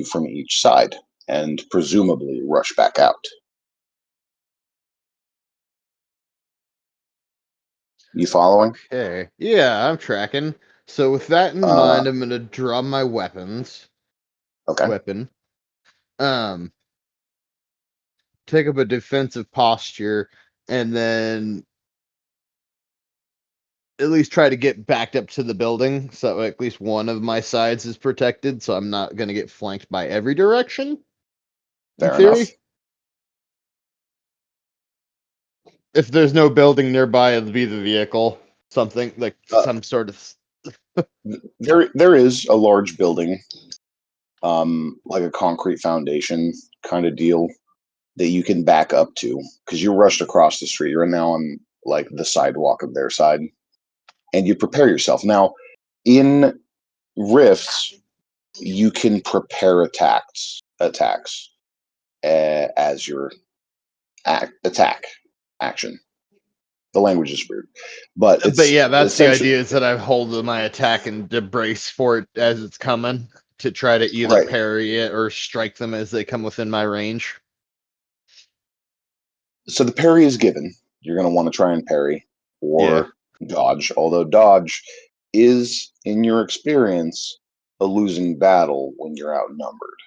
from each side and presumably rush back out. You following? Okay. Yeah, I'm tracking. So with that in mind, I'm gonna draw my weapons. Okay. Weapon. Take up a defensive posture, and then at least try to get backed up to the building, so at least one of my sides is protected, so I'm not gonna get flanked by every direction. In Fair enough. theory. If there's no building nearby, it'll be the vehicle. Something like some sort of. There is a large building, like a concrete foundation kind of deal that you can back up to because you rushed across the street. You're now on like the sidewalk of their side, and you prepare yourself. Now, in rifts, you can prepare attacks as your attack action. The language is weird, but But it's yeah, that's the essentially idea, is that I hold my attack and brace for it as it's coming to try to either right. parry it or strike them as they come within my range. So the parry is given. You're going to want to try and parry Yeah. or dodge, although dodge is, in your experience, a losing battle when you're outnumbered.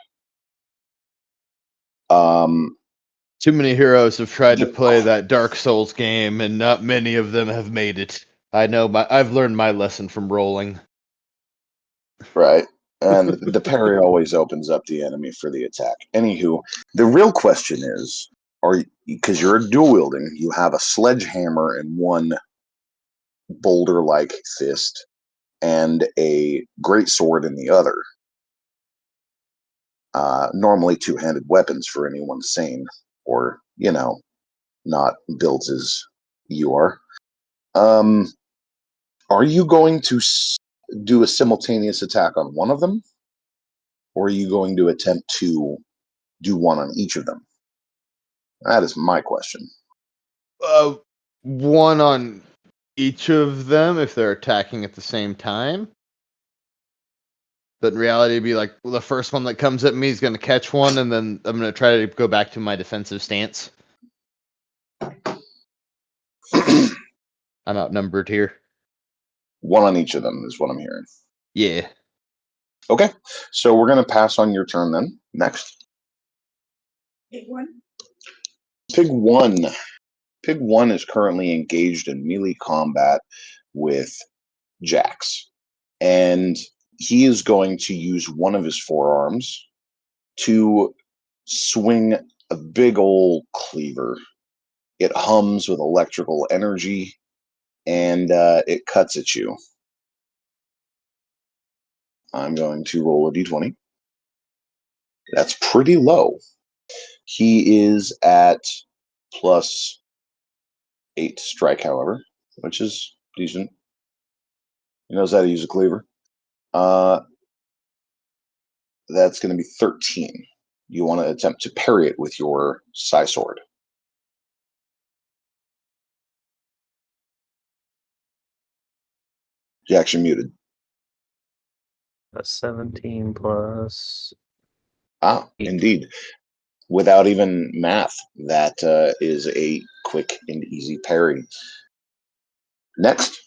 Too many heroes have tried to The, play that Dark Souls game, and not many of them have made it. I've learned my lesson from rolling. right. And the parry always opens up the enemy for the attack. Anywho, the real question is, because you're dual wielding, you have a sledgehammer and one boulder like fist and a great sword in the other. Normally two-handed weapons for anyone sane or, not built as you are. Are you going to do a simultaneous attack on one of them? Or are you going to attempt to do one on each of them? That is my question. One on each of them if they're attacking at the same time. But in reality, it'd be like the first one that comes at me is going to catch one, and then I'm going to try to go back to my defensive stance. I'm outnumbered here. One on each of them is what I'm hearing. Yeah. Okay, so we're going to pass on your turn then. Next. Pig one. Pig one. Pig one is currently engaged in melee combat with Jax. And he is going to use one of his forearms to swing a big old cleaver. It hums with electrical energy, and it cuts at you. I'm going to roll a d20. That's pretty low. He is at +8 strike, however, which is decent. He knows how to use a cleaver. That's going to be 13. You want to attempt to parry it with your Psy Sword. Jax, you're muted. A 17 plus. Indeed. Without even math, that is a quick and easy parry. Next.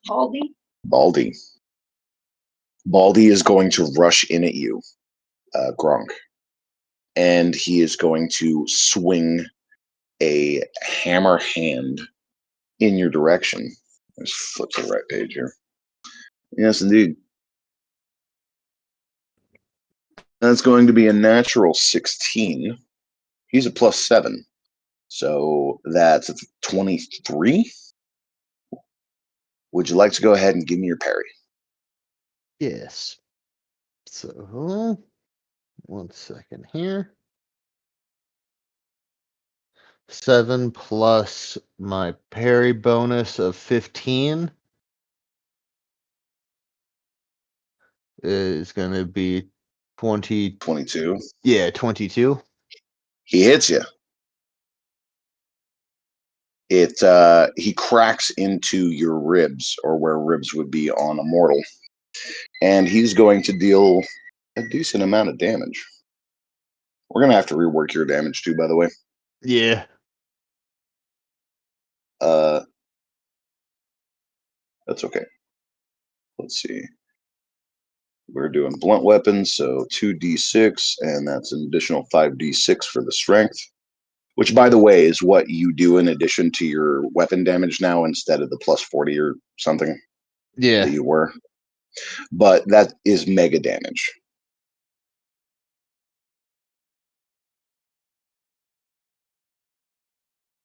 Baldy. Baldy is going to rush in at you, Gronk. And he is going to swing a hammer hand in your direction. Let's flip to the right page here. Yes, indeed. That's going to be a natural 16. He's a +7. So that's 23. Would you like to go ahead and give me your parry? Yes. So, 1 second here. 7 plus my parry bonus of 15 is going to be 22. Yeah, 22. He hits you. He cracks into your ribs, or where ribs would be on a mortal, and he's going to deal a decent amount of damage. We're gonna have to rework your damage too, by the way. Yeah. That's okay. Let's see. We're doing blunt weapons, so 2d6, and that's an additional 5d6 for the strength. Which, by the way, is what you do in addition to your weapon damage now, instead of the plus 40 or something Yeah. that you were. But that is mega damage.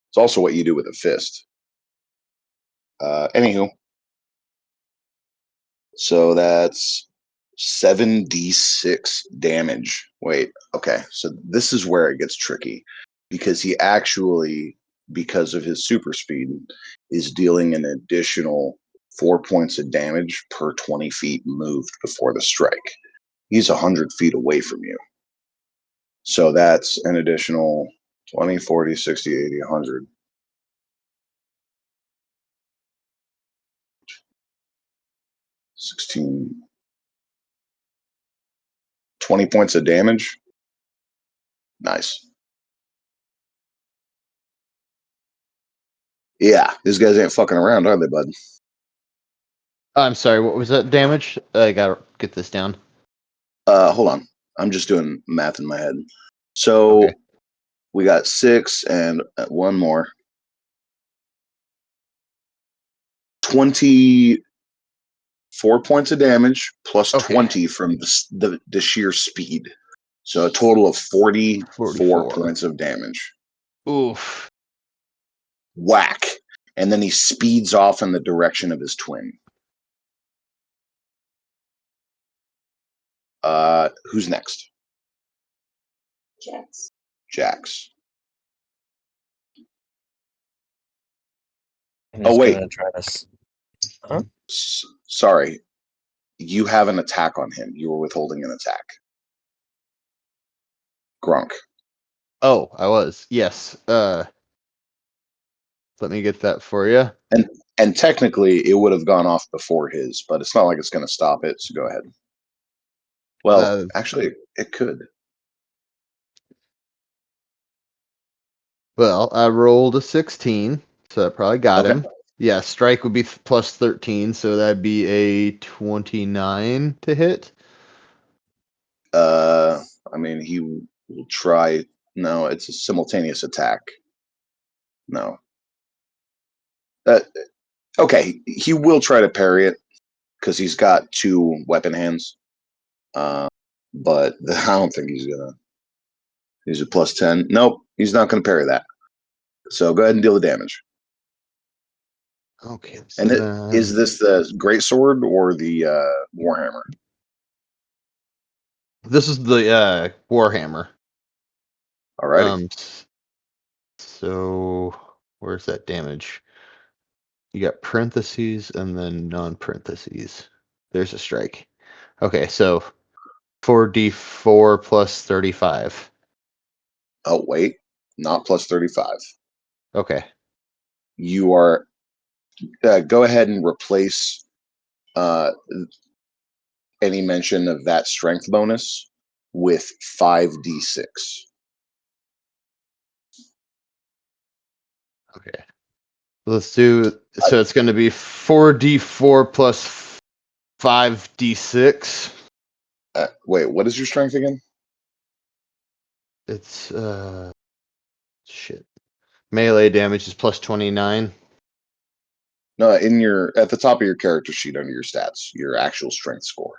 It's also what you do with a fist. Anywho, so that's 7d6 damage. Wait, okay. So this is where it gets tricky because he actually, because of his super speed, is dealing an additional 4 points of damage per 20 feet moved before the strike. He's 100 feet away from you. So that's an additional 20, 40, 60, 80, 100. 16, 20 points of damage. Nice. Yeah, these guys ain't fucking around, are they, bud? I'm sorry, what was that damage? I gotta get this down. Hold on. I'm just doing math in my head. So Okay. we got 6 and one more. 24 points of damage plus Okay. 20 from the sheer speed. So a total of 44 44. points of damage. Oof. Whack. And then he speeds off in the direction of his twin. Who's next? Jax. Jax. And Oh, he's wait. gonna try to. Huh? Sorry. You have an attack on him. You were withholding an attack. Grunk. Oh, I was. Yes. Let me get that for you. And technically, it would have gone off before his, but it's not like it's going to stop it. So go ahead. Well, actually, it could. Well, I rolled a 16, so that probably got Okay. him. Yeah, strike would be plus 13, so that'd be a 29 to hit. I mean, he will try. No, it's a simultaneous attack. No. Okay, he will try to parry it because he's got 2 weapon hands. But I don't think he's gonna. He's a plus 10. Nope, he's not gonna parry that. So go ahead and deal the damage. Okay, so And then is this the great sword or the warhammer? this is the Warhammer. Alrighty. So where's that damage? You got parentheses and then non-parentheses. There's a strike. Okay, so 4d4 plus 35. Oh wait, not plus 35. Okay. You are. Go ahead and replace uh, any mention of that strength bonus with 5d6. Okay. Let's do so it's going to be 4d4 plus 5d6. Wait, what is your strength again? It's shit. Melee damage is plus 29. No, at the top of your character sheet under your stats, your actual strength score.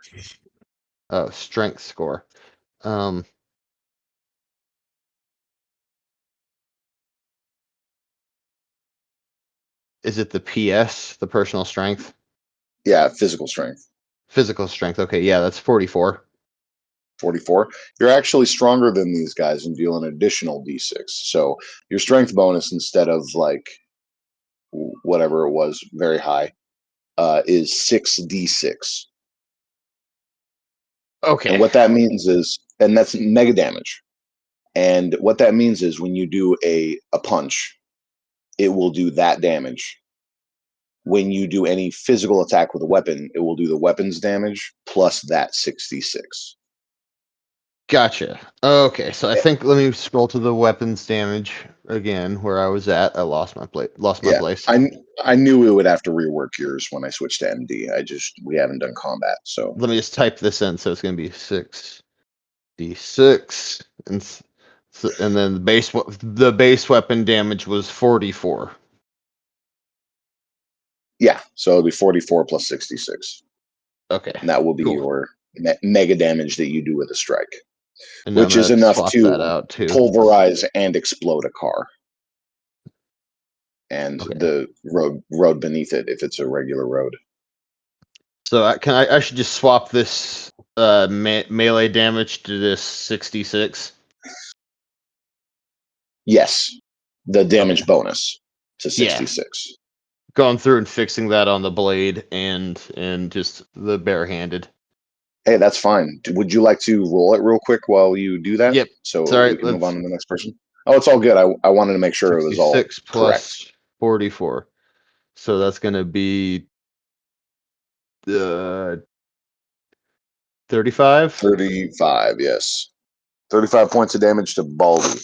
Oh, strength score. Is it the PS, the personal strength? Yeah, physical strength. Physical strength. Okay, yeah, that's 44. 44. You're actually stronger than these guys and deal an additional d6. So your strength bonus, instead of like whatever it was, very high, is 6d6. Okay. And what that means is, and that's mega damage. And what that means is when you do a punch, it will do that damage when you do any physical attack with a weapon, it will do the weapons damage plus that 66. Gotcha. Okay, so I think let me scroll to the weapons damage again where I was at. I lost my Yeah, place. I knew we would have to rework yours when I switched to MD. We haven't done combat, so Let me just type this in. So it's going to be 6d6, and then the base weapon damage was 44. yeah, so it'll be 44 plus 66, Okay, and that will be cool. your mega damage that you do with a strike, And which I'm is gonna enough swap to that out too. pulverize and explode a car and Okay. the road beneath it if it's a regular road. So I should just swap this melee damage to this 66. Yes, the damage Okay. bonus to Yeah. 66. Going through and fixing that on the blade and just the barehanded. Hey, that's fine. Would you like to roll it real quick while you do that? Yep. So Sorry, we can move on let's to the next person. Oh, it's all good. I wanted to make sure it was all 66 correct. plus 44. So that's gonna be 35. 35, yes. 35 points of damage to Baldy.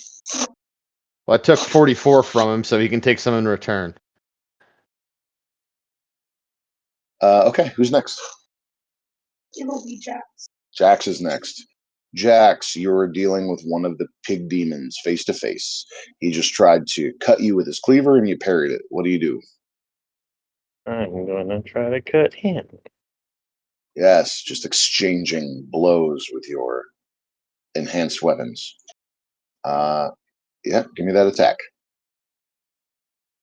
Well, I took 44 from him, so he can take some in return. Okay, who's next? It will be Jax. Jax is next. Jax, you're dealing with one of the pig demons face to face. He just tried to cut you with his cleaver and you parried it. What do you do? I'm going to try to cut him. Yes, just exchanging blows with your enhanced weapons. Yeah, give me that attack.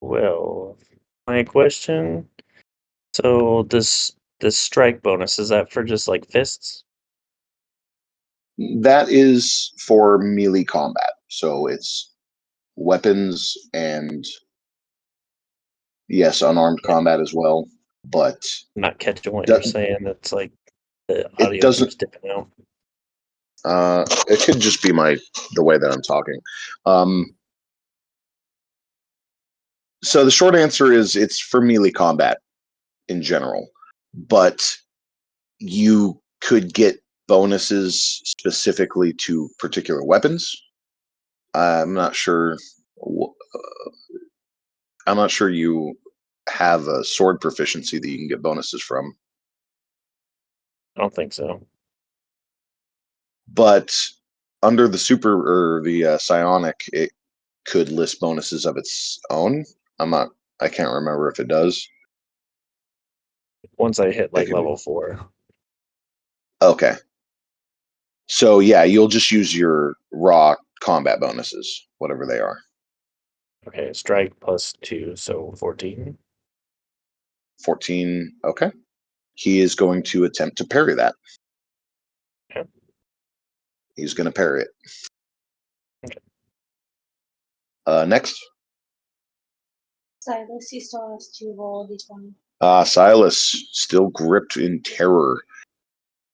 Well, my question. So this strike bonus, is that for just like fists? That is for melee combat. So it's weapons and, yes, unarmed Yeah. combat as well. But I'm not catching what you're do- saying. It's like the it audio doesn't. keeps dipping out. It could just be the way that I'm talking. So the short answer is it's for melee combat in general, but you could get bonuses specifically to particular weapons. I'm not sure. I'm not sure you have a sword proficiency that you can get bonuses from, I don't think so. but under the super or the psionic, it could list bonuses of its own. I can't remember if it does. Once I hit It like could be. level 4. Okay. So yeah, you'll just use your raw combat bonuses, whatever they are. Okay, strike plus 2, so 14. 14. Okay. He is going to attempt to parry that. Okay. He's going to parry it. Okay. Next. Silas, he still has to roll a d20. Silas, still gripped in terror.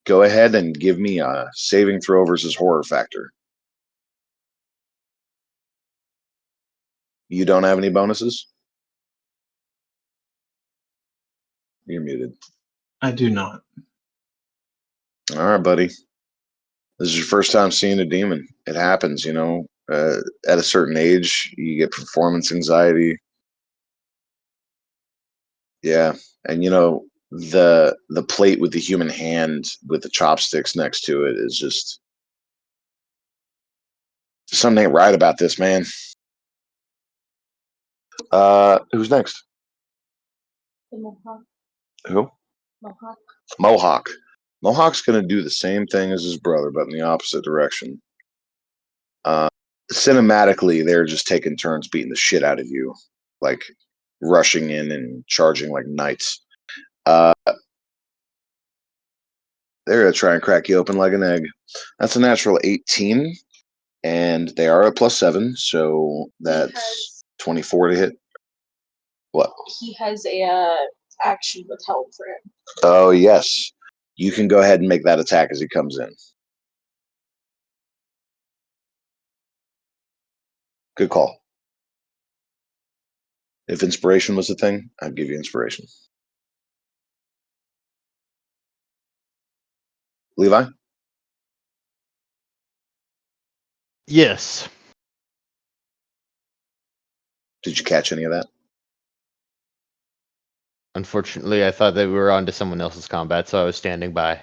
Go ahead and give me a saving throw versus horror factor. You don't have any bonuses? You're muted. I do not. All right, buddy. This is your first time seeing a demon. It happens, you know. At a certain age, you get performance anxiety. Yeah, and you know the plate with the human hand with the chopsticks next to it is just something ain't right about this, man. Who's next? The Mohawk. Who? Mohawk. Mohawk. Mohawk's gonna do the same thing as his brother, but in the opposite direction. Cinematically, they're just taking turns beating the shit out of you, like rushing in and charging like knights. They're gonna try and crack you open like an egg. That's a natural 18, and they are a +7, so that's 24 to hit. What? He has a action withheld for him. Oh yes, you can go ahead and make that attack as he comes in. Good call. If inspiration was a thing, I'd give you inspiration. Levi? Yes. Did you catch any of that? Unfortunately, I thought that we were on to someone else's combat, so I was standing by.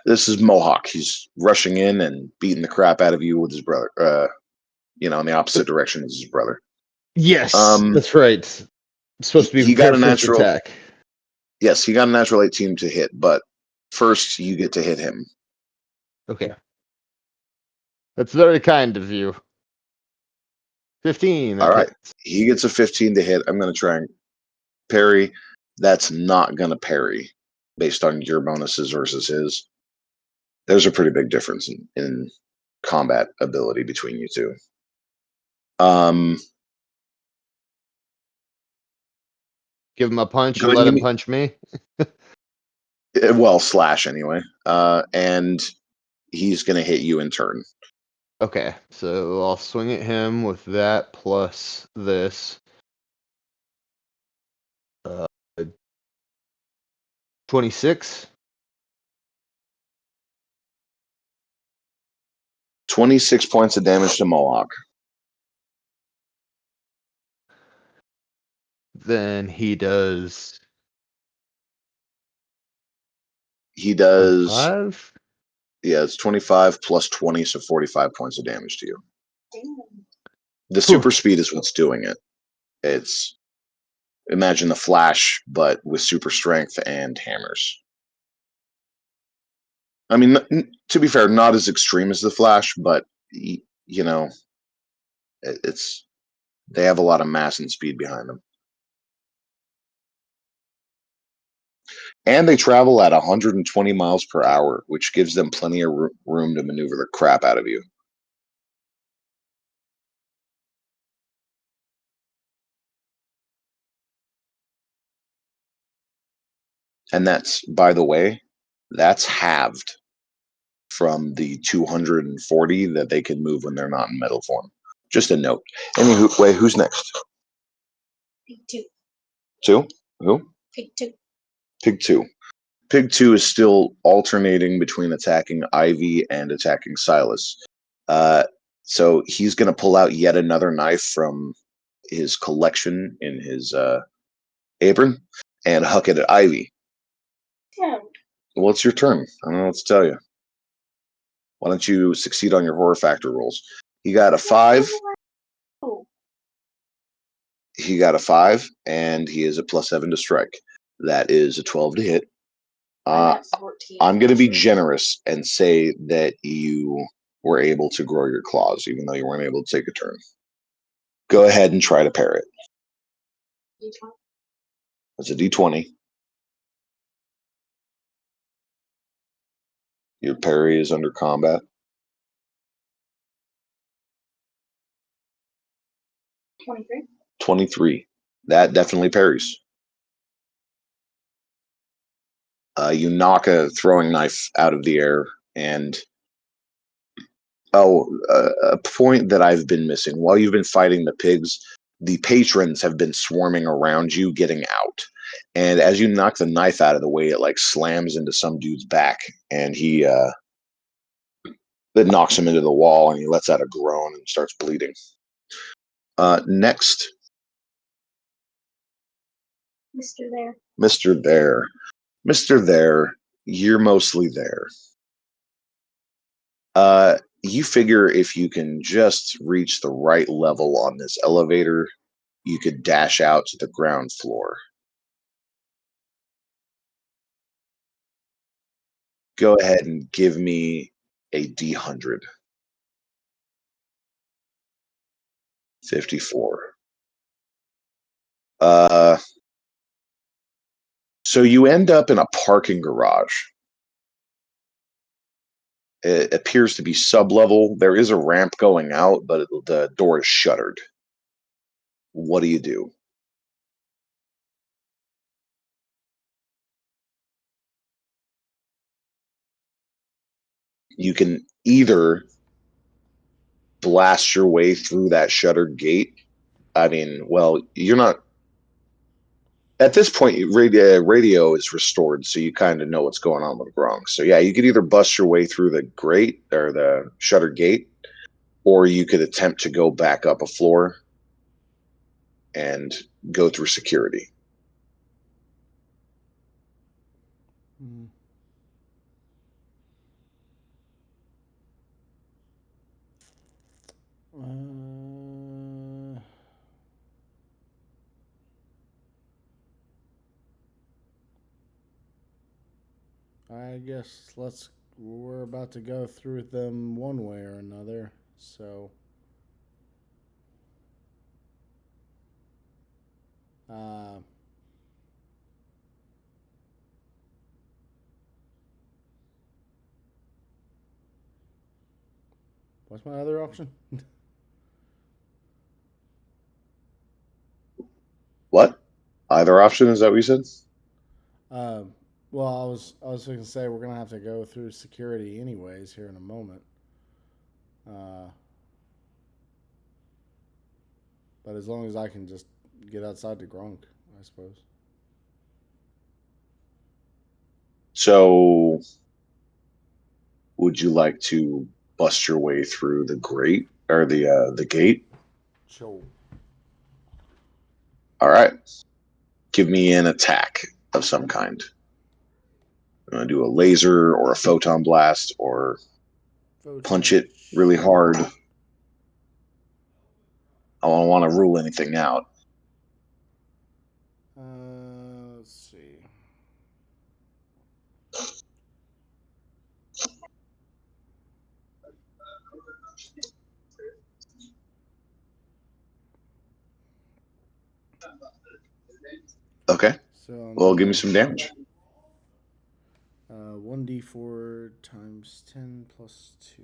This is Mohawk. He's rushing in and beating the crap out of you with his brother. In the opposite direction as his brother. Yes, that's right. It's supposed to be He got their a first natural attack. Yes, he got a natural 18 to hit, but first you get to hit him. Okay. That's very kind of you. 15. All right. hits. He gets a 15 to hit. I'm going to try and parry. That's not going to parry based on your bonuses versus his. There's a pretty big difference in combat ability between you two. Give him a punch Go and ahead let and him punch me. well, slash anyway. And he's going to hit you in turn. Okay, so I'll swing at him with that plus this. 26. 26 points of damage to Mohawk. Then he does. He does. 5? Yeah, it's 25 plus 20, so 45 points of damage to you. Damn. The super speed is what's doing it. It's imagine the Flash, but with super strength and hammers. I mean, to be fair, not as extreme as the Flash, but it's they have a lot of mass and speed behind them, and they travel at 120 miles per hour, which gives them plenty of room to maneuver the crap out of you. And that's, by the way, that's halved from the 240 that they can move when they're not in metal form. Just a note. Anyway, who's next? Pig 2. 2? Who? Pig 2. Pig 2. Pig 2 is still alternating between attacking Ivy and attacking Silas. So he's going to pull out yet another knife from his collection in his apron and huck it at Ivy. Damn. Well, it's your turn. I don't know what to tell you. Why don't you succeed on your horror factor rolls? He got a 5. Oh. He got a 5, and he is a +7 to strike. That is a 12 to hit. I got 14. I'm going to be generous and say that you were able to grow your claws, even though you weren't able to take a turn. Go ahead and try to parry it. D20. That's a D20. Your parry is under combat. 23. 23. That definitely parries. You knock a throwing knife out of the air, and a point that I've been missing. While you've been fighting the pigs, the patrons have been swarming around you, getting out. And as you knock the knife out of the way, it like slams into some dude's back, and that knocks him into the wall, and he lets out a groan and starts bleeding. Next, Mr. There. Mr. There. Mr. There, you're mostly there. You figure if you can just reach the right level on this elevator, you could dash out to the ground floor. Go ahead and give me a D100. 54. So you end up in a parking garage. It appears to be sub-level. There is a ramp going out, but the door is shuttered. What do you do? You can either blast your way through that shuttered gate, I mean, well, you're not. At this point, radio is restored, so you kind of know what's going on with Gronk. So yeah, you could either bust your way through the grate or the shutter gate, or you could attempt to go back up a floor and go through security. Mm. I guess we're about to go through them one way or another, so what's my other option? What? Either option? Is that what you said? Well, I was going to say we're gonna have to go through security anyways here in a moment. But as long as I can just get outside to Gronk, I suppose. So, would you like to bust your way through the grate or the gate? Sure. All right. Give me an attack of some kind. I'm gonna do a laser or a photon blast or punch it really hard. I don't want to rule anything out. Let's see. Okay. So Well, give me some damage. 1d4 times 10 plus 2.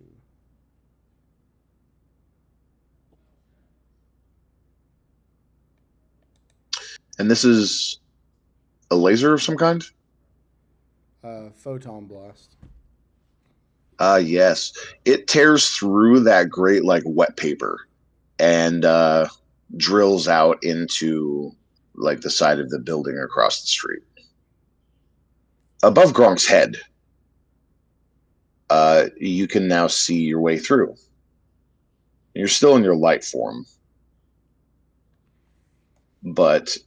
And this is a laser of some kind? Photon blast. Yes. It tears through that grate like wet paper and drills out into like the side of the building across the street. Above Gronk's head, you can now see your way through. You're still in your light form, but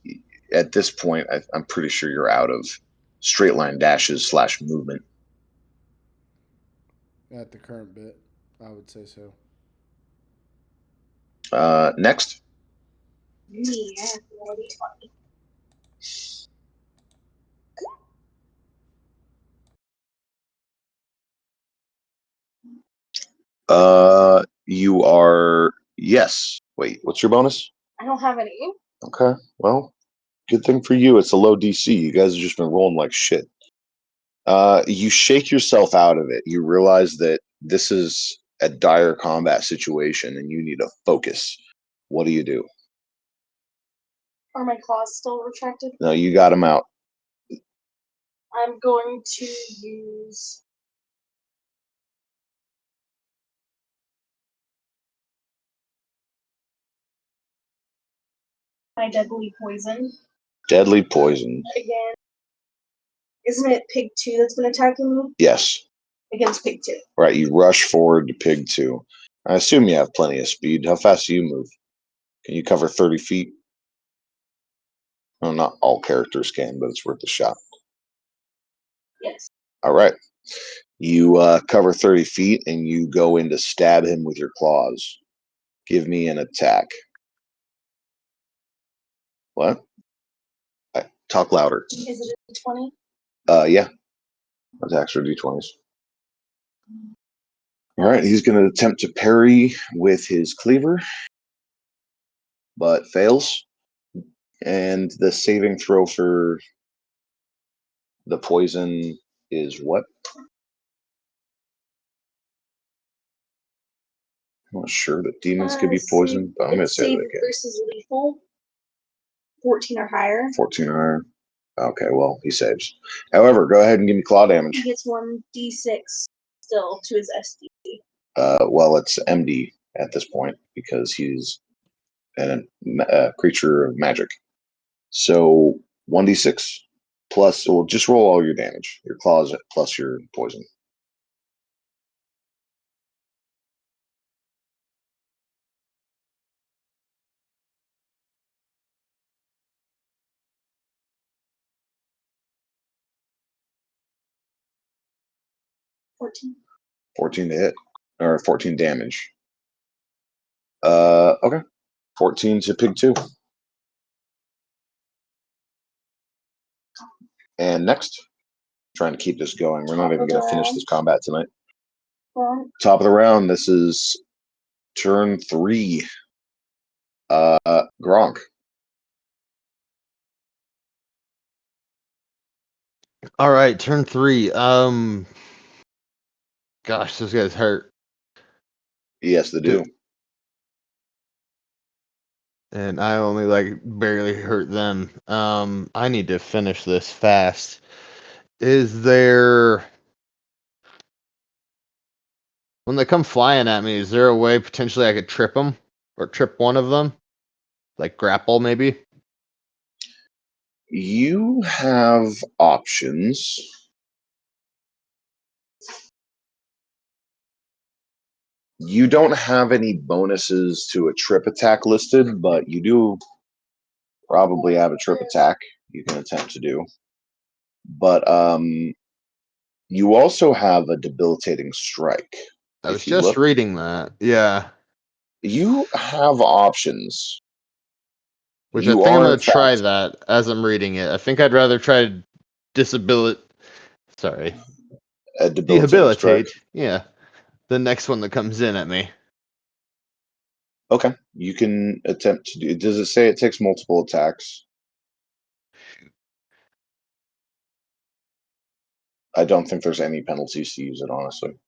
at this point, I'm pretty sure you're out of straight line dashes / movement. At the current bit, I would say so. Next. Yeah, 20. You are, yes. Wait, what's your bonus? I don't have any. Okay, well, good thing for you. It's a low DC. You guys have just been rolling like shit. You shake yourself out of it. You realize that this is a dire combat situation and you need to focus. What do you do? Are my claws still retracted? No, you got him out. I'm going to use my deadly poison. Deadly poison. Again. Isn't it Pig 2 that's been attacking me? Yes. Against Pig 2. Right, you rush forward to Pig 2. I assume you have plenty of speed. How fast do you move? Can you cover 30 feet? Well, not all characters can, but it's worth a shot. Yes. All right. You cover 30 feet and you go in to stab him with your claws. Give me an attack. What? Talk louder. Is it a 20? Yeah. Attacks are d20s. All right, he's going to attempt to parry with his cleaver, but fails. And the saving throw for the poison is what? I'm not sure that demons could be poisoned, but I'm going to say save that again. versus lethal. 14 or higher. 14 or higher. Okay, well, he saves. However, go ahead and give me claw damage. He gets 1d6 still to his SD. Well, it's MD at this point because he's and a creature of magic. So 1d6 plus, well, just roll all your damage, your claws plus your poison. $14. 14 to hit, or 14 damage. Okay. 14 to pig 2. And next, trying to keep this going. We're not even going to finish this combat tonight. Top of the round. This is turn 3. Gronk. All right, turn 3. Gosh, those guys hurt. Yes, they do. And I only like barely hurt them. I need to finish this fast. Is there, when they come flying at me, is there a way potentially I could trip them or trip one of them? Like grapple maybe? You have options. You don't have any bonuses to a trip attack listed, but you do probably have a trip attack you can attempt to do. But you also have a debilitating strike. I was If you just look, reading that. Yeah. you have options. Which I You think I'm are, in going to try fact, that as I'm reading it. I think I'd rather try disability. Sorry. a debilitating strike. Debilitate. Yeah. The next one that comes in at me. Okay, you can attempt to do. Does it say it takes multiple attacks? I don't think there's any penalties to use it, honestly.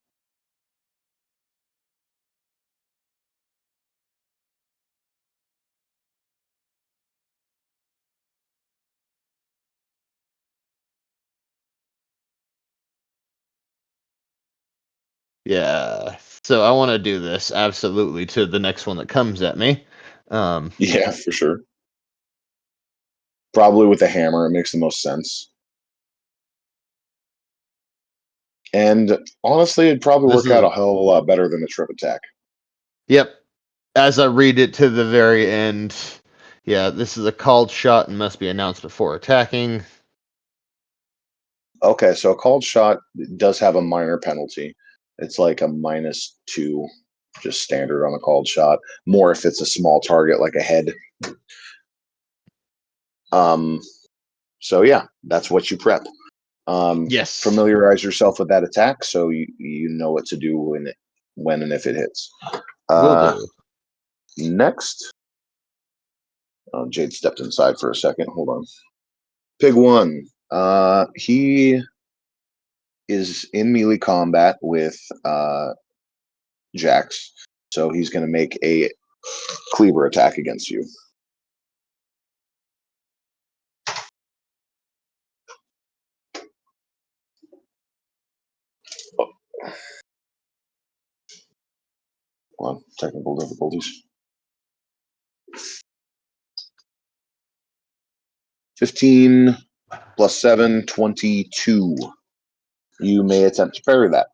Yeah. So I want to do this absolutely to the next one that comes at me. Yeah, for sure. Probably with a hammer, it makes the most sense. And honestly, it'd probably This work is out a, a hell of a lot better than a trip attack. yep. As I read it to the very end, yeah, this is a called shot and must be announced before attacking. Okay, so a called shot does have a minor penalty. It's like a -2, just standard on a called shot. More if it's a small target like a head. So yeah, that's what you prep. Yes. Familiarize yourself with that attack so you know what to do when and if it hits. Will do. Next, Jade stepped inside for a second. Hold on. Pig 1. He is in melee combat with Jax, so he's going to make a cleaver attack against you. Oh, hold on, technical difficulties. 15 plus 7, 22. You may attempt to parry that.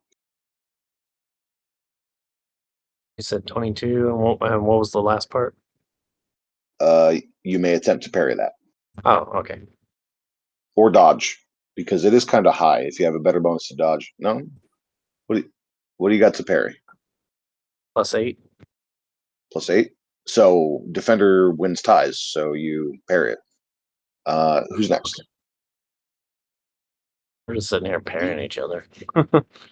You said 22, and what was the last part? You may attempt to parry that. Oh, okay. Or dodge, because it is kind of high if you have a better bonus to dodge. No? What do you got to parry? +8. +8. So defender wins ties, so you parry it. Who's next? Okay. We're just sitting here pairing each other.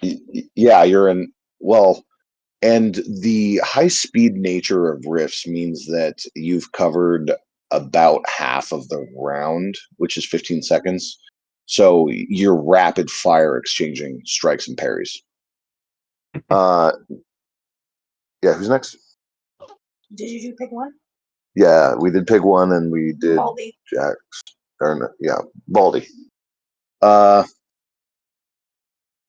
Yeah, you're in. Well, and the high speed nature of rifts means that you've covered about half of the round, which is 15 seconds. So you're rapid fire exchanging strikes and parries. Yeah, who's next? Did you do pick one? Yeah, we did pig 1 and we did Baldy. Jax. Or no, yeah, Baldy. Uh,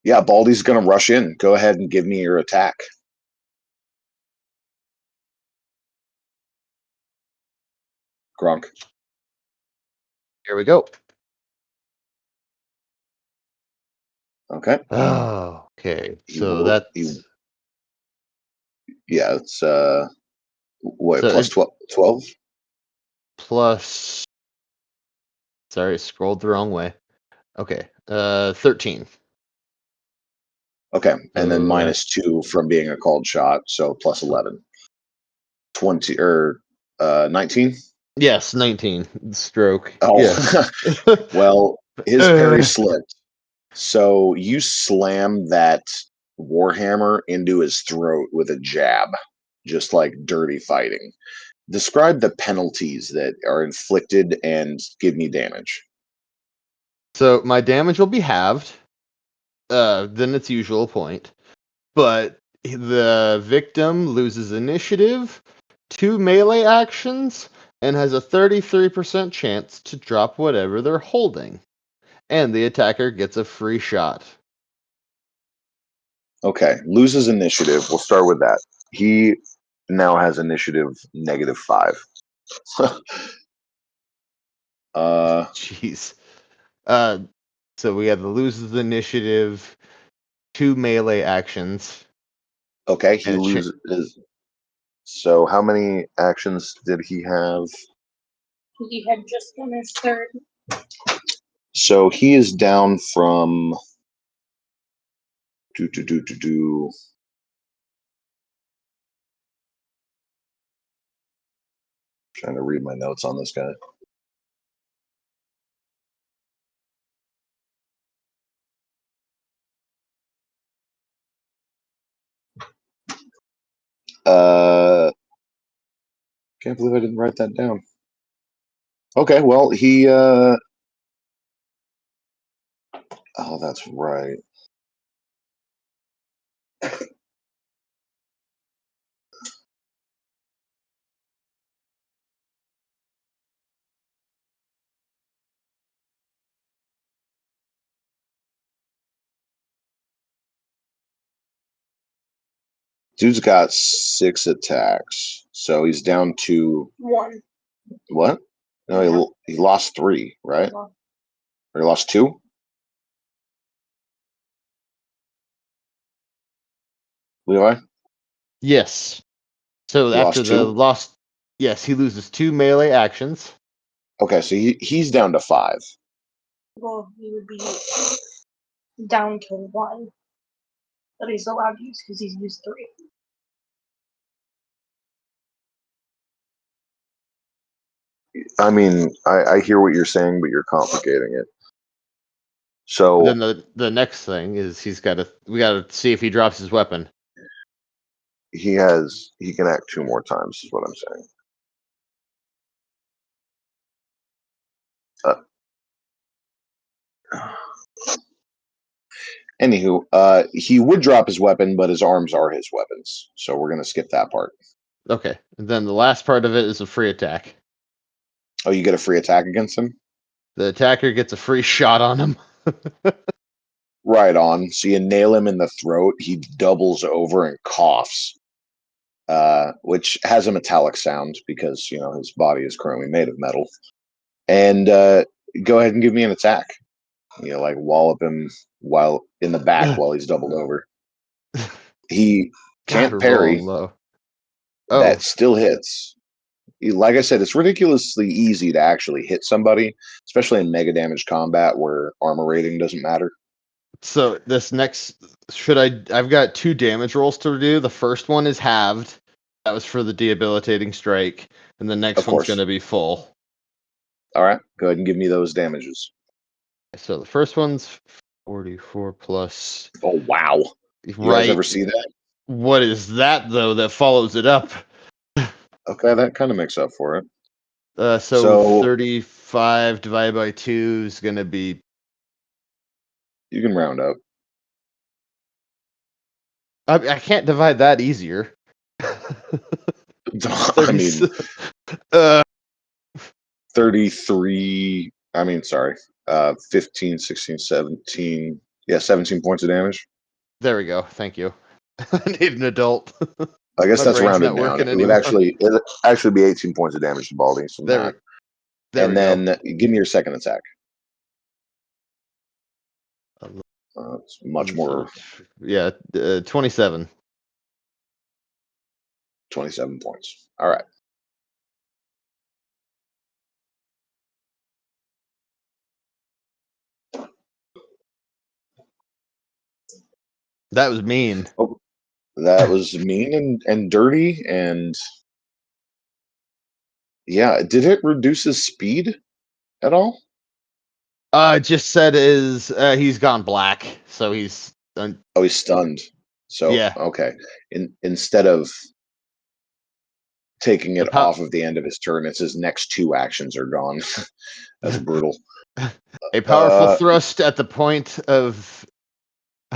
yeah, Baldy's gonna rush in. Go ahead and give me your attack. Gronk. Here we go. Okay. Oh, okay. He So will- that's he- Yeah, it's what So plus it- 12? plus. Sorry, scrolled the wrong way. Okay. 13. Okay, and then So minus 2 from being a called shot, so plus 11. 20 or 19? yes, 19 stroke. Oh, Yes. well, his parry slipped. So you slam that warhammer into his throat with a jab, just like dirty fighting. Describe the penalties that are inflicted and give me damage. So my damage will be halved than its usual point, but the victim loses initiative, 2 melee actions, and has a 33% chance to drop whatever they're holding. And the attacker gets a free shot. Okay, loses initiative. We'll start with that. He now has initiative -5. Jeez. Uh, so we have the loses initiative, 2 melee actions. Okay, he And loses. So how many actions did he have? He had just done his third. So he is down from do. Trying to read my notes on this guy. Can't believe I didn't write that down. Okay, well he oh, that's right. Dude's got 6 attacks, so he's down to One. what? No, Yeah. he lost 3, right? Well, Or he lost 2? Levi? yes. So He after lost the 2? lost, yes, he loses 2 melee actions. Okay, so he's down to 5. well, he would be down to one. But he's allowed to use because he's used three. I mean, I hear what you're saying, but you're complicating it. So Then the next thing is we gotta see if he drops his weapon. he can act 2 more times, is what I'm saying. Anywho, he would drop his weapon, but his arms are his weapons, so we're gonna skip that part. Okay. And then the last part of it is a free attack. Oh, you get a free attack against him? The attacker gets a free shot on him. Right on. So you nail him in the throat. He doubles over and coughs, which has a metallic sound because his body is currently made of metal. And go ahead and give me an attack. Like wallop him while in the back while he's doubled over. He God, can't we're parry. rolling low. That still hits. Like I said, it's ridiculously easy to actually hit somebody, especially in mega damage combat where armor rating doesn't matter. So this next I've got 2 damage rolls to do. The first one is halved. That was for the debilitating strike. And the next Of one's course. gonna be full. All right, go ahead and give me those damages. So the first one's 44 plus. Oh wow! You guys Right. ever see that? What is that though that follows it up? Okay, that kind of makes up for it. So So 35 divided by 2 is gonna be you can round up. I can't divide that easier. I mean, uh, 33. I mean, sorry, 15, 16, 17. Yeah, 17 points of damage. there we go. Thank you. I need an adult. I guess My that's brain's rounded not down. working It would anymore. it'd actually be 18 points of damage to Baldy. So There There and we go. then give me your second attack. It's much more. Yeah, 27. 27 points. All right. That was mean. Oh, that was mean and dirty. And yeah, did it reduce his speed at all? It just said he's gone black, so he's Oh, he's stunned. So, yeah. okay. Instead of taking The it off of the end of his turn, it's his next two actions are gone. That's brutal. A powerful thrust at the point of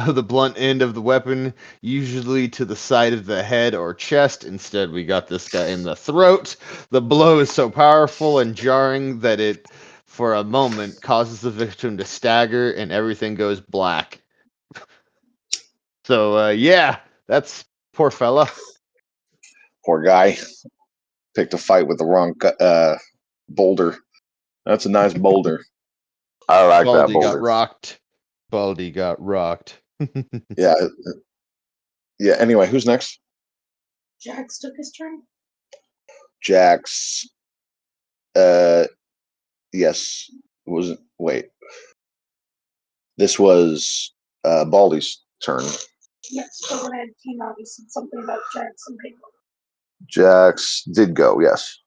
the blunt end of the weapon, usually to the side of the head or chest. Instead, we got this guy in the throat. The blow is so powerful and jarring that it, for a moment, causes the victim to stagger and everything goes black. So, yeah, that's poor fella. Poor guy. Picked a fight with the wrong boulder. That's a nice boulder. I like that Baldy got boulder. rocked. Baldy got rocked. Yeah. Yeah. Anyway, who's next? Jax took his turn. Jax. Yes. Wait. This was Baldy's turn. Yes, but when I came out, he said something about Jax and Piglet. Jax did go, yes.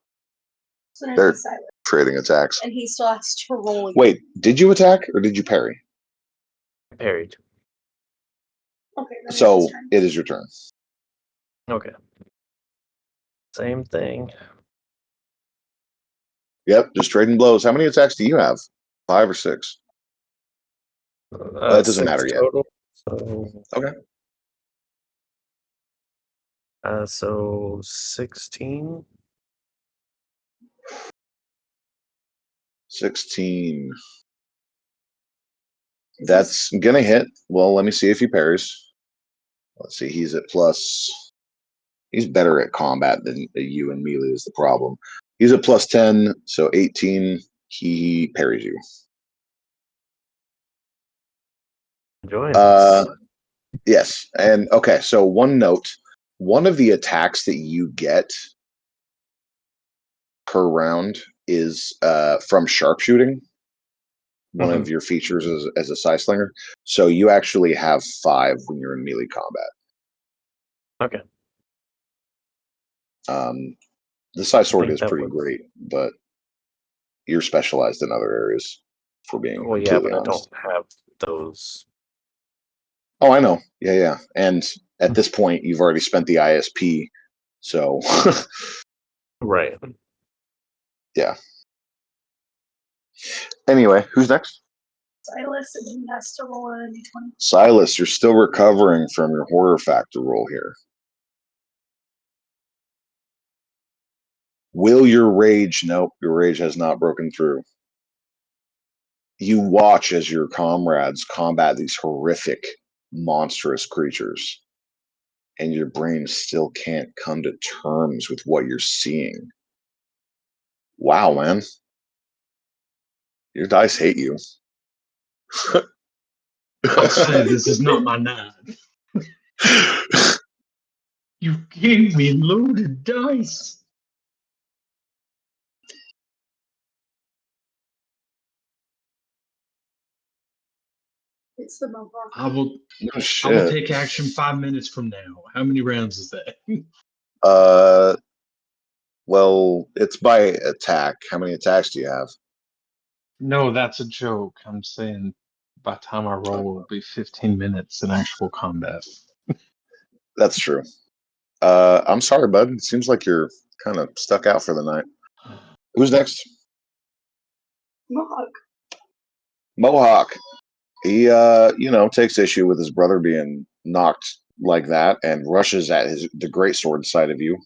So now They're he's silent. trading attacks. And he still has to roll again. Wait, did you attack or did you parry? Parried. Okay, then it's So his turn. it is your turn. Okay. Same thing. Yep, just trading blows. How many attacks do you have? 5 or 6? That doesn't 6 matter yet. total. So Okay. so 16. 16. That's gonna hit. Well, let me see if he parries. Let's see, he's at plus. He's better at combat than you, and melee is the problem. He's at plus 10, so 18. He parries you. Enjoying this. Yes, and okay. So one note: one of the attacks that you get per round is from sharpshooting. One of your features as a side slinger. So you actually have 5 when you're in melee combat. Okay. The side sword think is that pretty would- great, but you're specialized in other areas. For being Well, yeah, completely but I honest. don't have those. Oh, I know. Yeah, yeah. And at this point, you've already spent the ISP, so Right. yeah. Anyway, who's next? Silas, and he has to roll a d20. Silas, you're still recovering from your horror factor roll here. Will your rage? Nope, your rage has not broken through. You watch as your comrades combat these horrific, monstrous creatures, and your brain still can't come to terms with what you're seeing. Wow, man. Your dice hate you. I say this is not my night. You gave me loaded dice. It's the Mohawk. I will No I will shit. take action 5 minutes from now. How many rounds is that? Well, it's by attack. How many attacks do you have? No, that's a joke. I'm saying by the time I roll, it'll be 15 minutes in actual combat. That's true. I'm sorry, bud. It seems like you're kind of stuck out for the night. Who's next? Mohawk. Mohawk. He, takes issue with his brother being knocked like that and rushes at the greatsword side of you.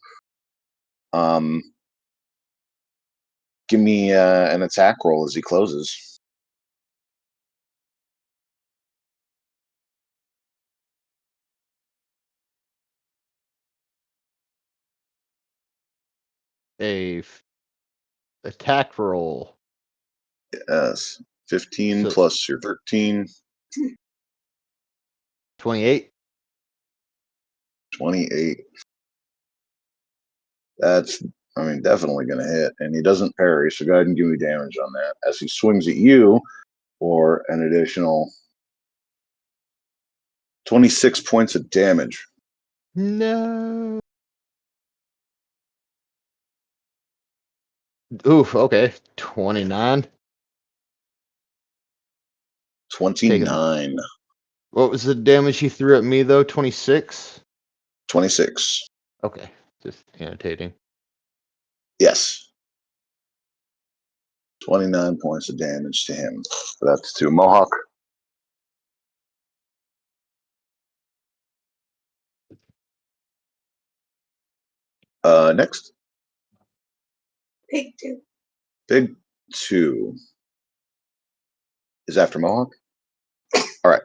Give me an attack roll as he closes. Attack roll. Yes. 15 So- plus your 13, 28. 28. That's, definitely going to hit. And he doesn't parry, so go ahead and give me damage on that. As he swings at you for an additional 26 points of damage. No. Oof. Okay. 29. 29. What was the damage he threw at me though? 26. 26. Okay. Just annotating. Yes. 29 points of damage to him. So that's to Mohawk. Next, Pig 2. Big 2 is after Mohawk. All right.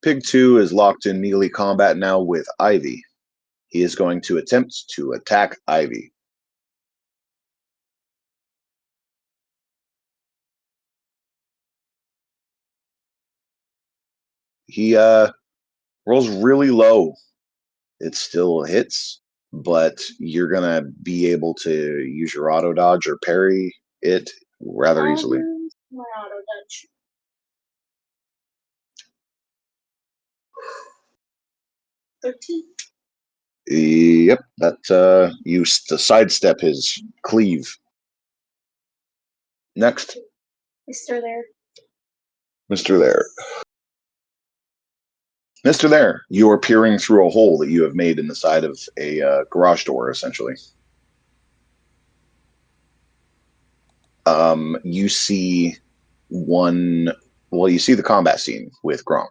Pig 2 is locked in melee combat now with Ivy. He is going to attempt to attack Ivy. He rolls really low. It still hits, but you're gonna be able to use your auto dodge or parry it rather easily. Use my auto dodge. 13. Yep, that used to sidestep his cleave. Next, Mr. There. Mr. There. Mr. There, you are peering through a hole that you have made in the side of a garage door, essentially. You see you see the combat scene with Gronk.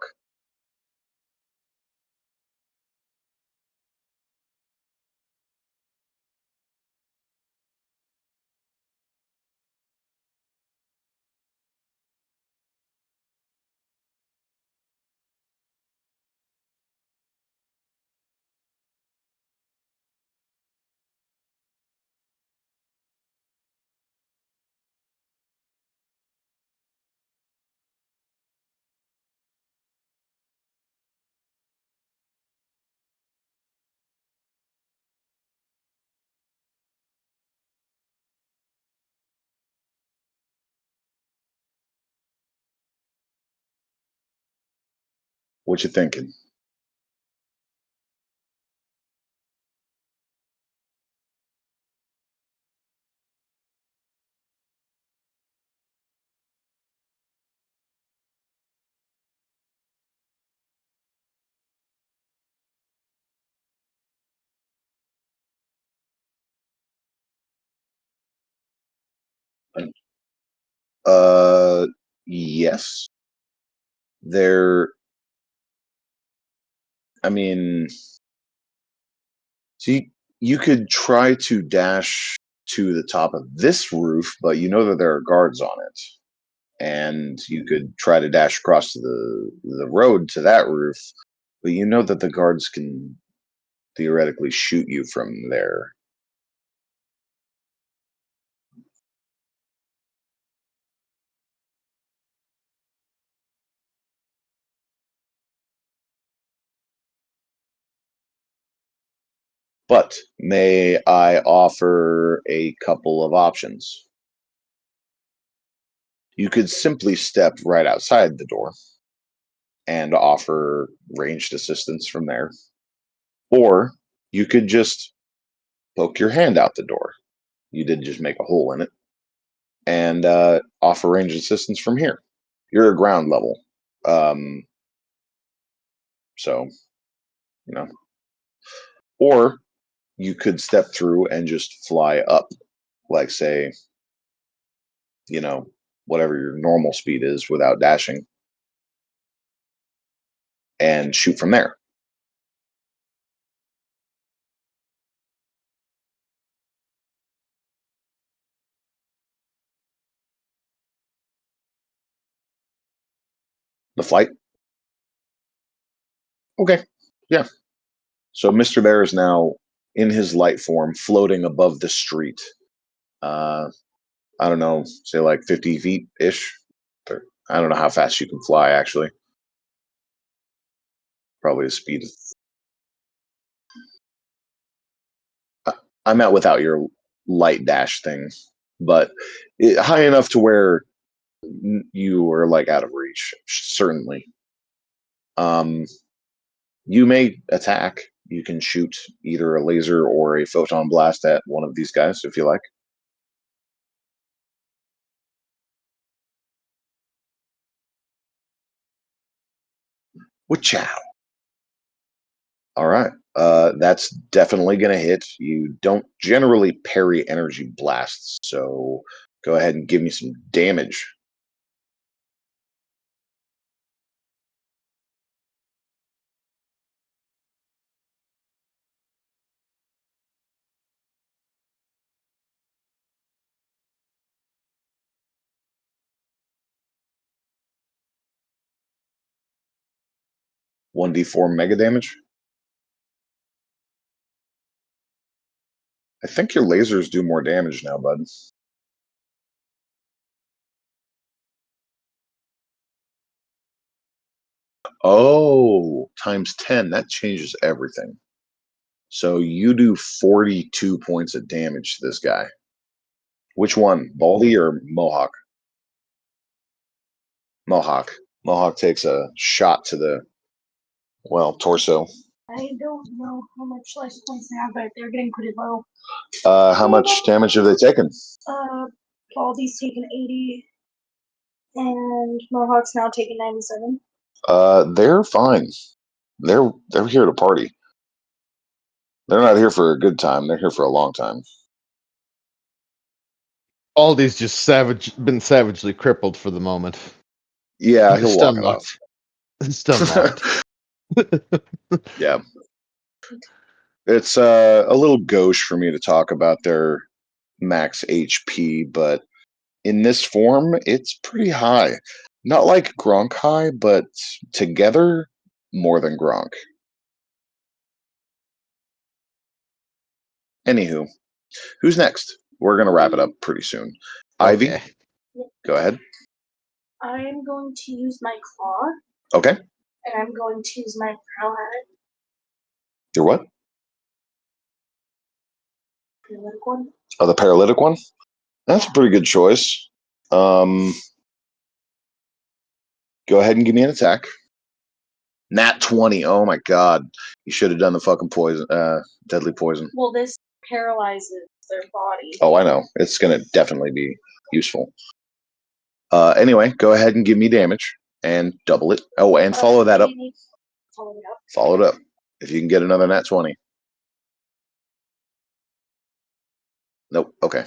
What you thinking? Uh, yes. There. I mean, see, you could try to dash to the top of this roof, but you know that there are guards on it, and you could try to dash across to the road to that roof, but you know that the guards can theoretically shoot you from there. But may I offer a couple of options? You could simply step right outside the door and offer ranged assistance from there. Or you could just poke your hand out the door. You did just make a hole in it. And offer ranged assistance from here. You're at ground level. So, you know. Or you could step through and just fly up, like, say, whatever your normal speed is without dashing, and shoot from there. The flight? Okay. Yeah. So Mr. Bear is now in his light form, floating above the street. I don't know, say like 50 feet ish. I don't know how fast you can fly, actually. Probably the speed. I'm out without your light dash thing, but high enough to where you are like out of reach, certainly. You may attack. You can shoot either a laser or a photon blast at one of these guys if you like. Wachow. All right. That's definitely going to hit. You don't generally parry energy blasts, so go ahead and give me some damage. One d4 mega damage. I think your lasers do more damage now, bud. Oh, times 10. That changes everything. So you do 42 points of damage to this guy. Which one, Baldy or Mohawk? Mohawk. Mohawk takes a shot to the, torso. I don't know how much life points they have, but they're getting pretty low. How much damage have they taken? Baldy's taken 80, and Mohawk's now taking 97. They're fine. They're here to party. They're not here for a good time. They're here for a long time. Aldi's just been savagely crippled for the moment. Yeah, he'll walk Stun it off. locked. Stun locked. Yeah. It's a little gauche for me to talk about their max HP, but in this form, it's pretty high. Not like Gronk high, but together, more than Gronk. Anywho, who's next? We're going to wrap it up pretty soon. Ivy, Okay. go ahead. I'm going to use my claw, Okay. and I'm going to use my prow hat. Your what? Paralytic one. Oh, the paralytic one? That's a pretty good choice. Go ahead and give me an attack. Nat 20. Oh my god. You should have done the fucking poison, deadly poison. Well, this paralyzes their body. Oh, I know. It's going to definitely be useful. Anyway, go ahead and give me damage and double it. Oh, and follow that up. Follow it up. Follow it up. If you can get another nat 20. Nope. Okay.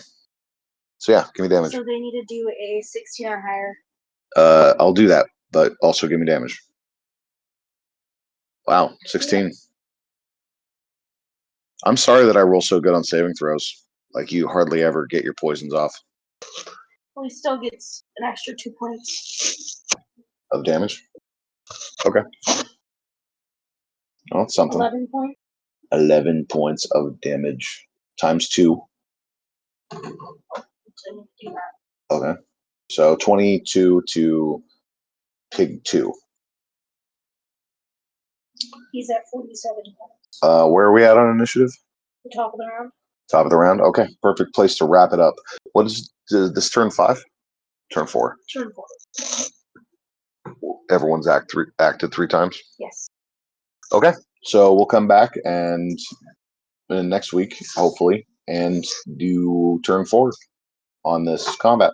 So yeah, give me damage. So they need to do a 16 or higher. I'll do that, but also give me damage. Wow, 16. I'm sorry that I roll so good on saving throws. Like, you hardly ever get your poisons off. Well, he still gets an extra 2 points. Of damage? Okay. Oh, that's something. 11 points. 11 points of damage. Times 2. Okay. So 22 to Pig 2. He's at 47 points. Where are we at on initiative? The top of the round. Top of the round? Okay. Perfect place to wrap it up. What is this turn 5? Turn 4. Turn 4. Everyone's acted 3 times? Yes. Okay. So we'll come back and next week, hopefully, and do turn 4 on this combat.